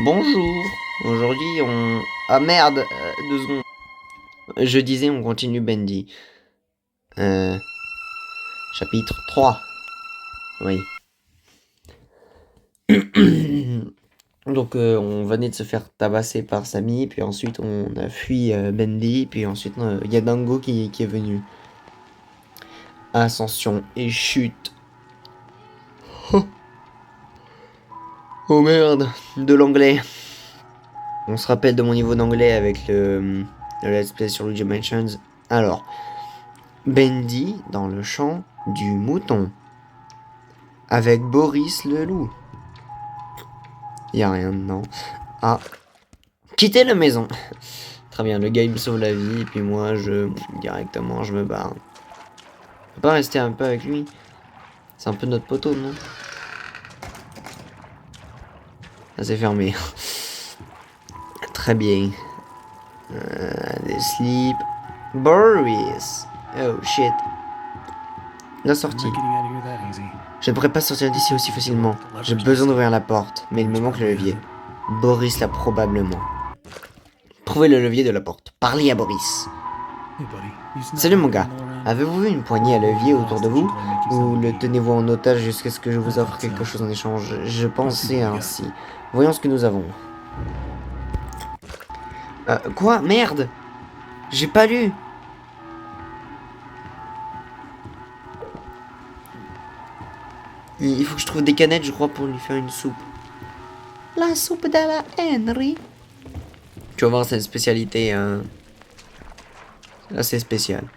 Bonjour. Aujourd'hui, on... Ah merde, 2 secondes. Je disais, on continue Bendy. Euh... Chapitre 3. Oui. Donc, on venait de se faire tabasser par Samy, puis ensuite on a fui Bendy, puis ensuite il y a Dango qui est venu. Ascension et chute. Oh merde, de l'anglais. On se rappelle de mon niveau d'anglais avec le let's play sur Luigi Mansions. Alors, Bendy dans le champ du mouton. Avec Boris le loup. Y a rien dedans. Ah. Quitter la maison. Très bien, le gars il me sauve la vie, et puis moi directement je me barre. On peut pas rester un peu avec lui. C'est un peu notre poteau, non? Ah, c'est fermé. Très bien. Des sleep. Boris. Oh shit. La sortie. Je ne pourrais pas sortir d'ici aussi facilement. J'ai besoin d'ouvrir la porte, mais il me manque le levier. Boris l'a probablement. Trouvez le levier de la porte. Parlez à Boris. Salut mon gars. Avez-vous vu une poignée à levier autour de vous? Ou le tenez-vous en otage jusqu'à ce que je vous offre quelque chose en échange? Je pensais ainsi. Voyons ce que nous avons. Quoi? Merde! J'ai pas lu! Il faut que je trouve des canettes, je crois, pour lui faire une soupe. La soupe de la Henry. Tu vas voir, c'est une spécialité assez spéciale.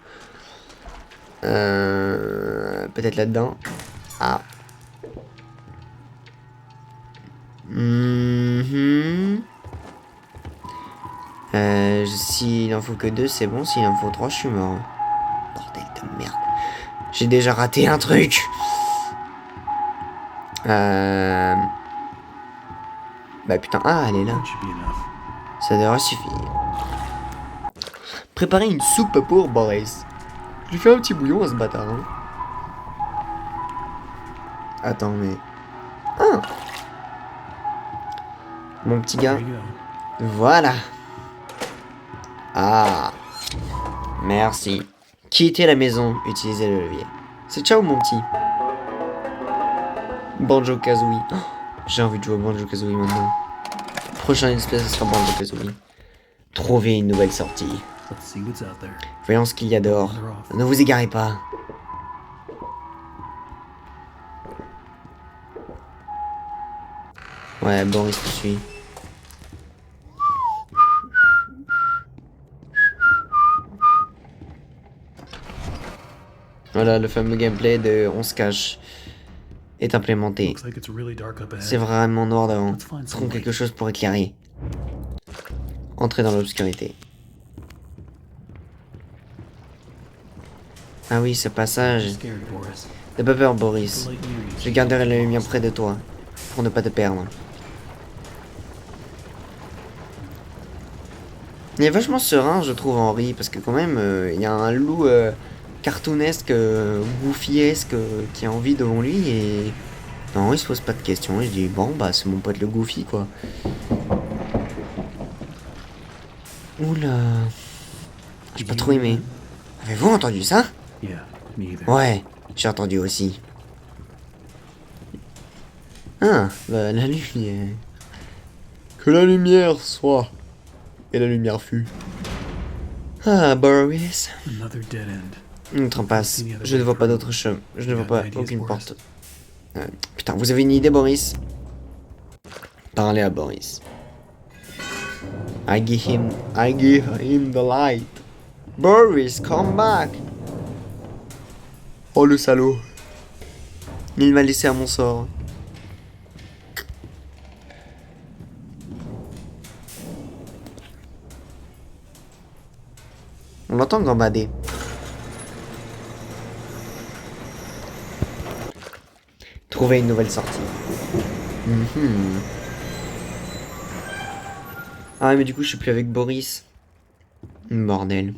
Peut-être là-dedans. Ah. S'il en faut que 2, c'est bon. S'il en faut 3, je suis mort. Bordel de merde. J'ai déjà raté un truc. Bah putain, ah, elle est là. Ça devrait suffire. Préparer une soupe pour Boris. Je lui fais un petit bouillon à ce bâtard. Hein. Attends, mais... Ah. Mon petit gars. Voilà. Ah. Merci. Quittez la maison, utilisez le levier. C'est ciao mon petit. Banjo-Kazooie. Oh, j'ai envie de jouer au Banjo-Kazooie maintenant. Prochain espèce, ce sera Banjo-Kazooie. Trouver une nouvelle sortie. Voyons ce qu'il y a dehors. Ne vous égarez pas. Ouais, Boris me suit. Voilà, le fameux gameplay de on se cache est implémenté. C'est vraiment noir devant. Trouvons quelque chose pour éclairer. Entrer dans l'obscurité. Ah oui, ce passage. N'aie pas peur, Boris. Je garderai la lumière près de toi, pour ne pas te perdre. Il est vachement serein, je trouve, Henri, parce que quand même, il y a un loup cartoonesque, goofyesque, qui a envie devant lui, et... Non, il se pose pas de questions, il se dit, bon, bah, c'est mon pote le Goofy, quoi. Oula... J'ai pas trop aimé. Avez-vous entendu ça? Ouais, j'ai entendu aussi. Ah, bah, la lumière... Que la lumière soit... Et la lumière fut. Ah, Boris. Une autre impasse. Je ne vois pas d'autre chemin. Je ne vois pas aucune porte. Putain, vous avez une idée, Boris? Parlez à Boris. I give him the light. Boris, come back. Oh, le salaud. Il m'a laissé à mon sort. On l'entend gambader. Trouver une nouvelle sortie. Ah mais du coup je suis plus avec Boris. Bordel.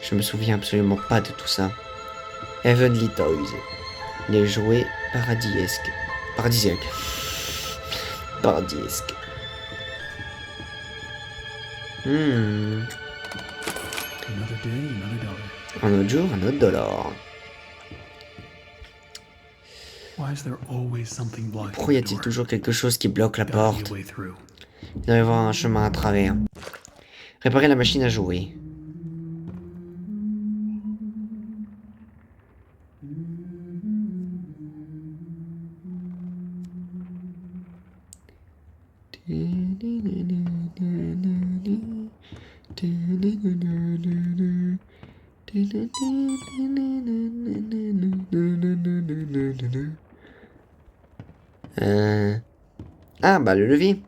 Je me souviens absolument pas de tout ça. Heavenly Toys. Les jouets paradisiesques. paradisiaque. Paradisque. Another day, another dollar. Un autre jour, un autre dollar. Why is there always something blocking Pourquoi y the a-t-il door? toujours quelque chose qui bloque la Gotta be porte? a way through. Il doit y avoir un chemin à travers. Réparer la machine à jouer. Ah bah le levier.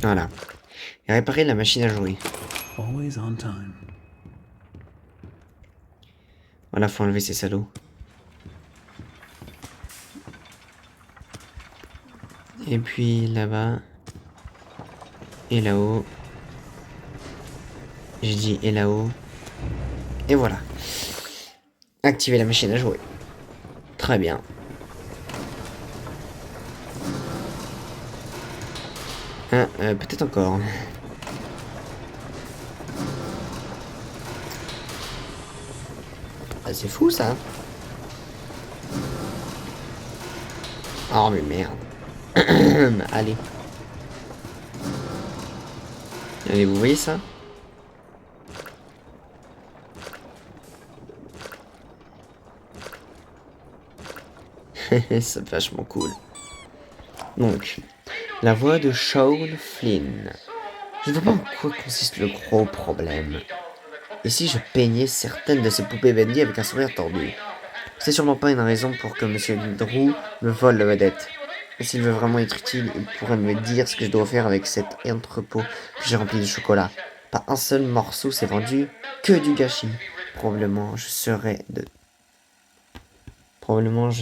Voilà. Et réparer la machine à jouer. Always on time. Voilà, faut enlever ces salauds. Et puis là-bas. Et là-haut. J'ai dit et là-haut. Et voilà. Activer la machine à jouer. Très bien. Ah, peut-être encore. Ah, c'est fou ça. Oh mais merde. Allez. Allez, vous voyez ça? C'est vachement cool. Donc, la voix de Sean Flynn. Je ne vois pas en quoi consiste le gros problème. Et si je peignais certaines de ces poupées Bendy avec un sourire tordu? C'est sûrement pas une raison pour que Monsieur Drew me vole la vedette. Et s'il veut vraiment être utile, il pourrait me dire ce que je dois faire avec cet entrepôt que j'ai rempli de chocolat. Pas un seul morceau s'est vendu, que du gâchis. Probablement je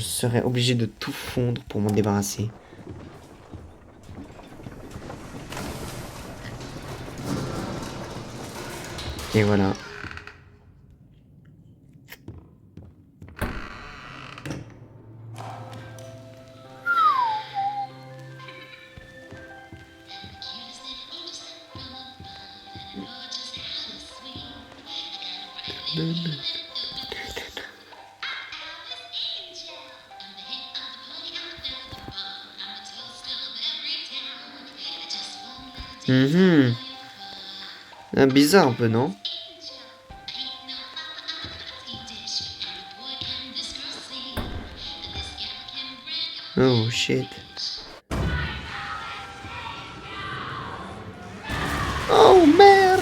serais obligé de tout fondre pour m'en débarrasser. Et voilà. Bizarre un peu, non? Oh shit. Oh merde!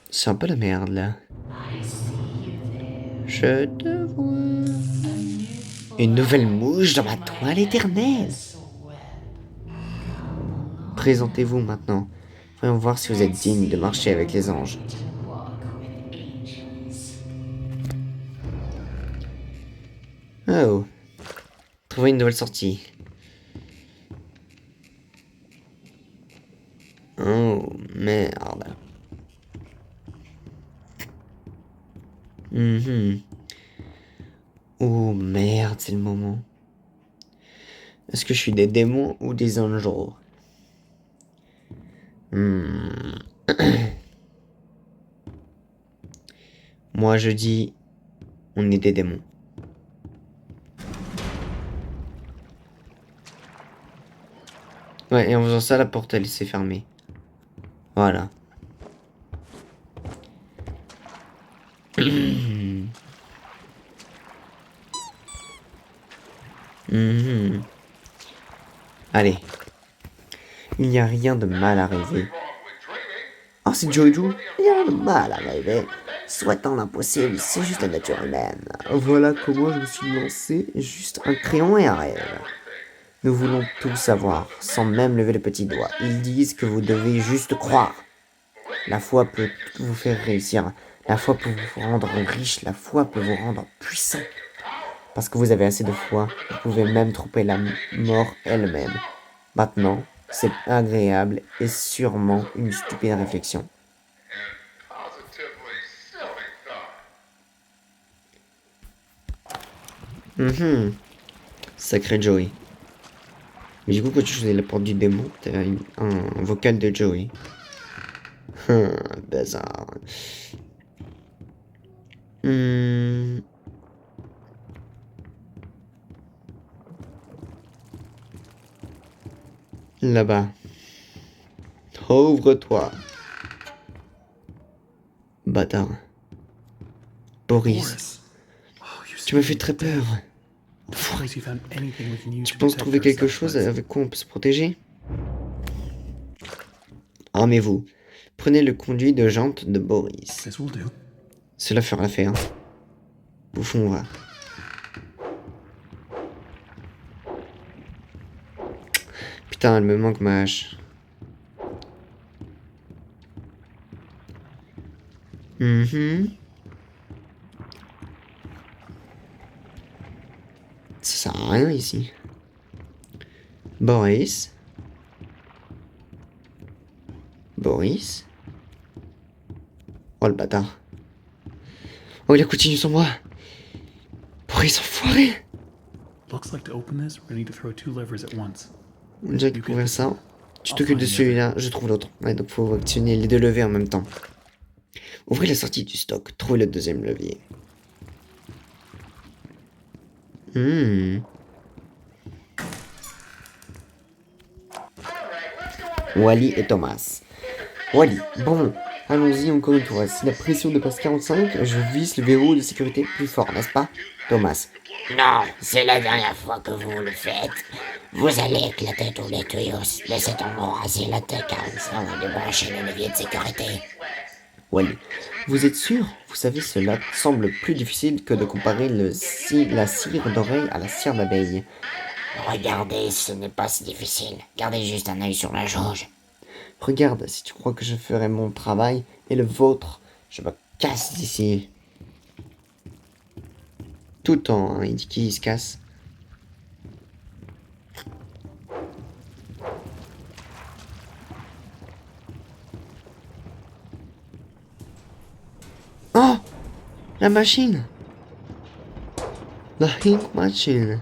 C'est un peu la merde là. Je te vois. Une nouvelle mouche dans ma toile éternelle. Présentez-vous maintenant. Voyons voir si vous êtes digne de marcher avec les anges. Oh. Trouvez une nouvelle sortie. Oh, merde. Oh, merde, c'est le moment. Est-ce que je suis des démons ou des anges? Moi, je dis, on est des démons. Ouais, et en faisant ça, la porte, elle s'est fermée. Voilà. Allez. Il n'y a rien de mal à rêver. Oh, c'est Jojo. Il n'y a rien de mal à rêver. Souhaitant l'impossible, c'est juste la nature humaine. Voilà comment je me suis lancé. Juste un crayon et un rêve. Nous voulons tout savoir, sans même lever le petit doigt. Ils disent que vous devez juste croire. La foi peut vous faire réussir. La foi peut vous rendre riche. La foi peut vous rendre puissant. Parce que vous avez assez de foi, vous pouvez même tromper la mort elle-même. Maintenant, C'est agréable et sûrement une stupide réflexion. Positively silly thought. Sacré Joey. Mais du coup, quand tu faisais la porte du démon, t'avais un vocal de Joey. Bazar. Là-bas. Ouvre-toi. Bâtard. Boris. Boris. Oh, you Tu m'as saved fait me. très peur. Suppose you found anything we can use Tu to penses protect trouver quelque ourselves, chose but avec quoi on peut se protéger? Armez-vous. Prenez le conduit de jante de Boris. this will do. Cela fera l'affaire. Bouffon va. Putain, elle me manque ma hache. Ça sert à rien ici. Boris. Boris. Oh le bâtard. Oh il a continué sans moi. Boris enfoiré. Looks like to open this, we're gonna need to throw 2 levers at once. On dirait qu'il faut ouvrir ça. Tu t'occupes de celui-là, je trouve l'autre. Ouais, donc faut actionner les 2 leviers en même temps. Ouvrez la sortie du stock. Trouvez le deuxième levier. Wally et Thomas. Wally, bon, allons-y encore une fois. Si la pression dépasse 45, je visse le verrou de sécurité plus fort, n'est-ce pas? Thomas. Non, c'est la dernière fois que vous le faites. Vous allez éclater tous les tuyaux. Laissez tomber raser la tête car ça va débrancher le levier de sécurité. Wally. Vous êtes sûr? Vous savez, cela semble plus difficile que de comparer la cire d'oreille à la cire d'abeille. Regardez, ce n'est pas si difficile. Gardez juste un œil sur la jauge. Regarde, si tu crois que je ferai mon travail et le vôtre, je me casse d'ici. Tout le temps, hein, il dit qu'il se casse. Oh! La machine! La ink machine.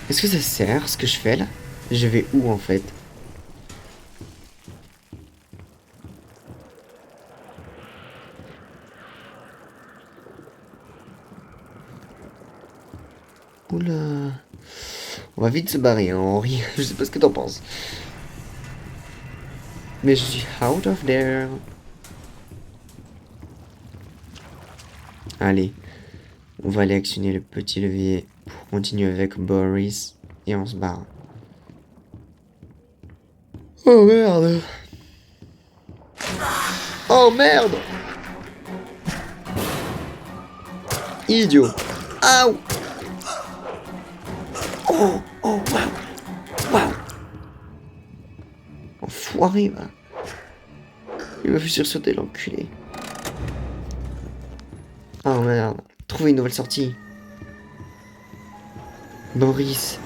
Est-ce que ça sert ce que je fais là? Je vais où en fait? Oula. On va vite se barrer, hein, Henri. Je sais pas ce que t'en penses. Mais je suis out of there. Allez. On va aller actionner le petit levier pour continuer avec Boris. Et on se barre. Oh merde. Oh merde. Idiot. Aouh. Oh, oh, waouh. Waouh. Enfoiré, va. Il m'a fait sursauter, l'enculé. Oh merde. Trouver une nouvelle sortie. Boris.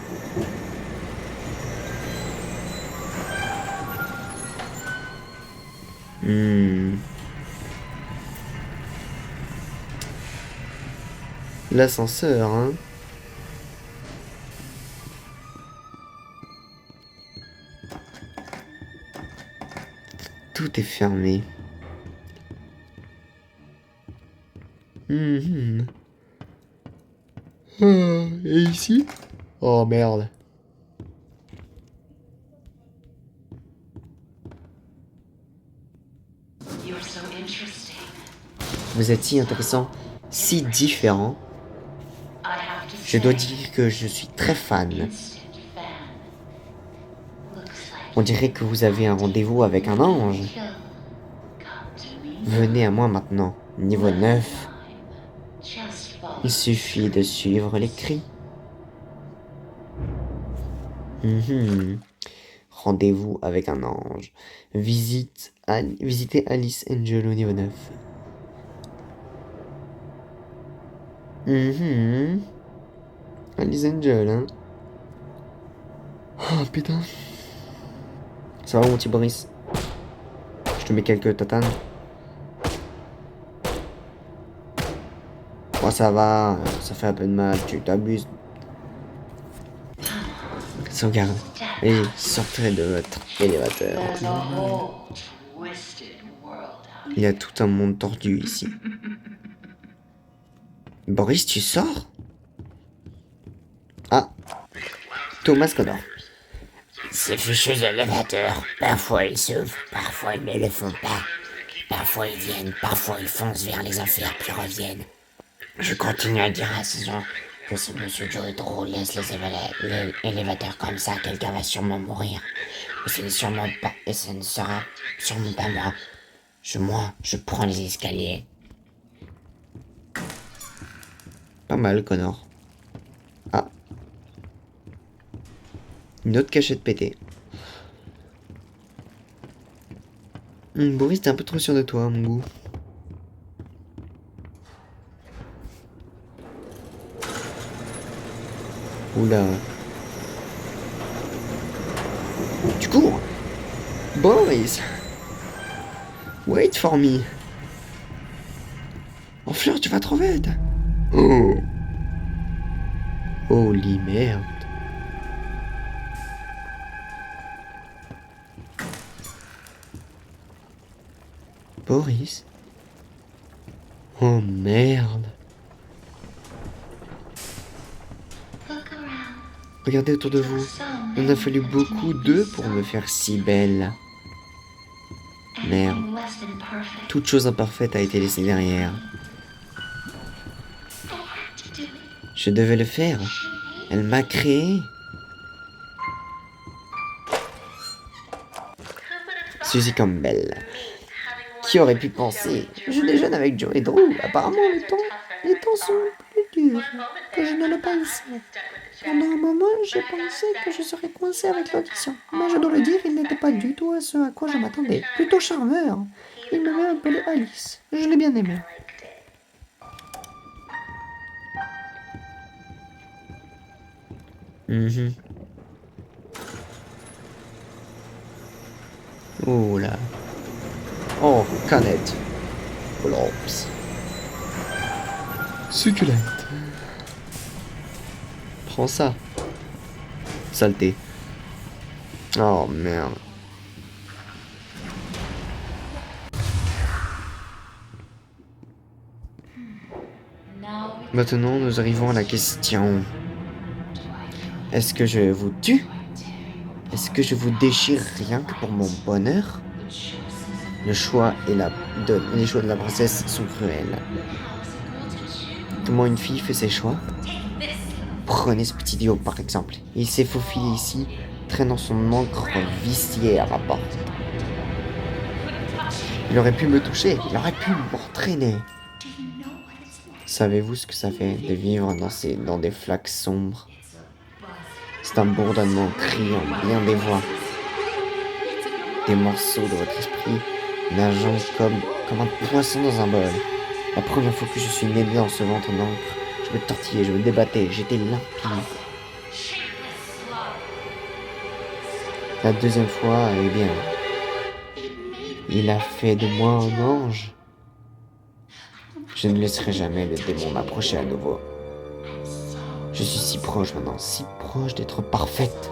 L'ascenseur, hein. Tout est fermé. Et ici? Oh merde. You're so interesting. Vous êtes si intéressant, si différent. I have to Je dois say, dire que je suis très fan. instant fan. Looks like On dirait que vous avez un rendez-vous avec un ange. kill. Come to me. Venez à moi maintenant. Niveau 9. Just follow. Il suffit de suivre les cris. Rendez-vous avec un ange. Visitez Alice Angel au niveau 9. Alice Angel, hein. Oh putain. Ça va mon petit Boris? Je te mets quelques tatanes. Bon, ça va, ça fait un peu de mal, tu t'abuses. Sauvegarde. Et sortez de votre élévateur. There's a whole twisted world out Il y a tout un monde tordu ici. Boris, tu sors? Ah. Thomas Connor. Ces fichus élévateurs, parfois ils s'ouvrent, parfois ils ne le font pas. Parfois ils viennent, parfois ils foncent vers les enfers puis reviennent. Je continue à dire à ces gens que si Monsieur Joe Drew laisse les élévateurs comme ça, quelqu'un va sûrement mourir. Et ce ne sera sûrement pas moi. Je prends les escaliers. Pas mal, Connor. Ah. Une autre cachette pétée. Boris, t'es un peu trop sûr de toi, mon goût. Oula. Tu cours? Boris! Wait for me. Oh, Fleur, tu vas trop vite. Oh. Holy merde. Boris? Oh merde. Look around. Regardez autour de vous. Il en a fallu beaucoup d'eux pour me faire si belle. Merde. Anything less than perfect. Toute chose imparfaite a été laissée derrière. I had to do it. Je devais le faire. Elle m'a créé. Suzy Campbell. Qui aurait pu penser? Je déjeune avec Joe et Drew. Apparemment, les temps sont plus durs que je ne le pensais. Pendant un moment, j'ai pensé que je serais coincé avec l'audition. Mais je dois le dire, il n'était pas du tout à ce à quoi je m'attendais. Plutôt charmeur. Il m'avait appelé Alice. Je l'ai bien aimé. Oh là. Oh, canette. Blops. Succulente. Prends ça. Saleté. Oh merde. Now we Maintenant, nous arrivons à la question. Est-ce que je vous tue? Est-ce que je vous déchire rien que pour mon bonheur? Les choix de la princesse sont cruels. Comment une fille fait ses choix? Prenez ce petit idiot par exemple. Il s'est faufilé ici, traînant son encre viciée à la porte. Il aurait pu me toucher, il aurait pu m'entraîner. Savez-vous ce que ça fait de vivre dans des flaques sombres? C'est un bourdonnement criant, bien des voix. Des morceaux de votre esprit nageant comme un poisson dans un bol. La première fois que je suis né dans ce ventre d'encre, je me tortillais, je me débattais, j'étais limpide. La deuxième fois, eh bien, il a fait de moi un ange. Je ne laisserai jamais le démon m'approcher à nouveau. Je suis si proche maintenant, si proche d'être parfaite.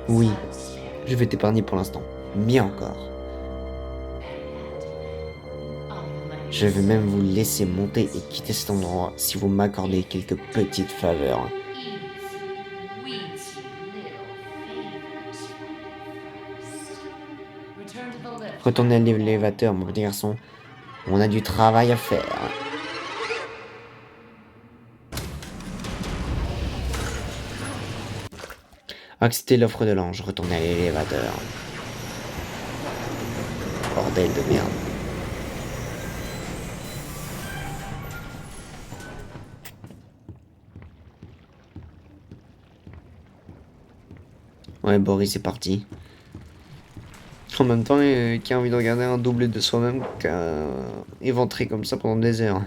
Oui, je vais t'épargner pour l'instant, mieux encore. Je vais même vous laisser monter et quitter cet endroit si vous m'accordez quelques petites faveurs. Retournez à l'élévateur, mon petit garçon. On a du travail à faire. Acceptez l'offre de l'ange, retournez à l'élévateur. Bordel de merde. Ouais, Boris est parti. En même temps, qui a envie de regarder un doublé de soi-même qu'un éventré comme ça pendant des heures.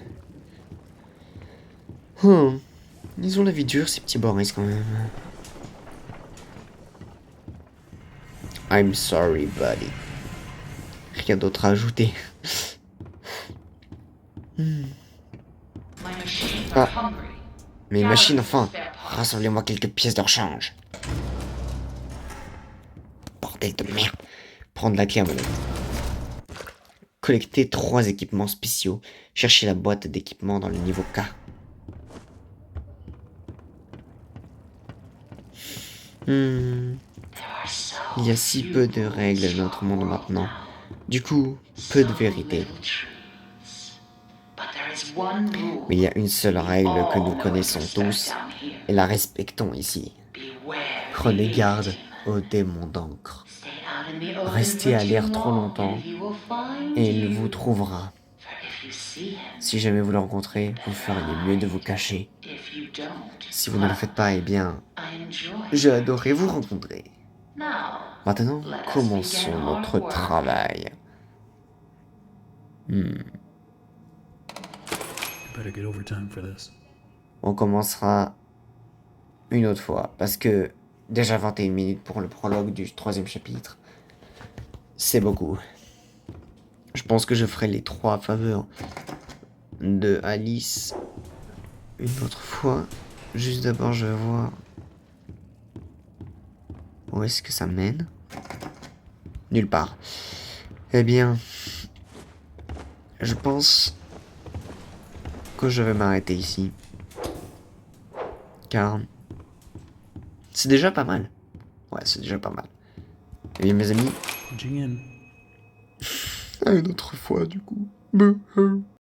Ils ont la vie dure, ces petits Boris, quand même. I'm sorry, buddy. Rien d'autre à ajouter. My machines Ah. are hungry. Mes machines, enfin. Rassemblez-moi quelques pièces de rechange. Bordel de merde. Prendre la clé à molette. Collecter 3 équipements spéciaux. Chercher la boîte d'équipement dans le niveau K. There are so Il y a si peu de règles dans notre monde maintenant. Du coup, peu de vérité. little truths. But there is one rule. Mais il y a une seule règle que nous connaissons tous Down here. et la respectons ici. Beware. Prenez garde aux démons d'encre. Stay out in the open Restez for à l'air too trop long, longtemps and he will find et il you. vous trouvera. For if you see him, Si jamais vous le rencontrez, vous feriez mieux de vous cacher. if you don't, Si vous ne le faites pas, eh bien, I enjoy. j'ai adoré vous rencontrer. Now, Maintenant, commençons notre travail. You better get overtime for this. On commencera une autre fois, parce que déjà 21 minutes pour le prologue du 3e chapitre, c'est beaucoup. Je pense que je ferai les 3 faveurs de Alice une autre fois. Juste d'abord, je vais voir où est-ce que ça mène. Nulle part. Eh bien, je pense que je vais m'arrêter ici. Car c'est déjà pas mal. Ouais, c'est déjà pas mal. Eh bien, mes amis, Punching in. à une autre fois, du coup.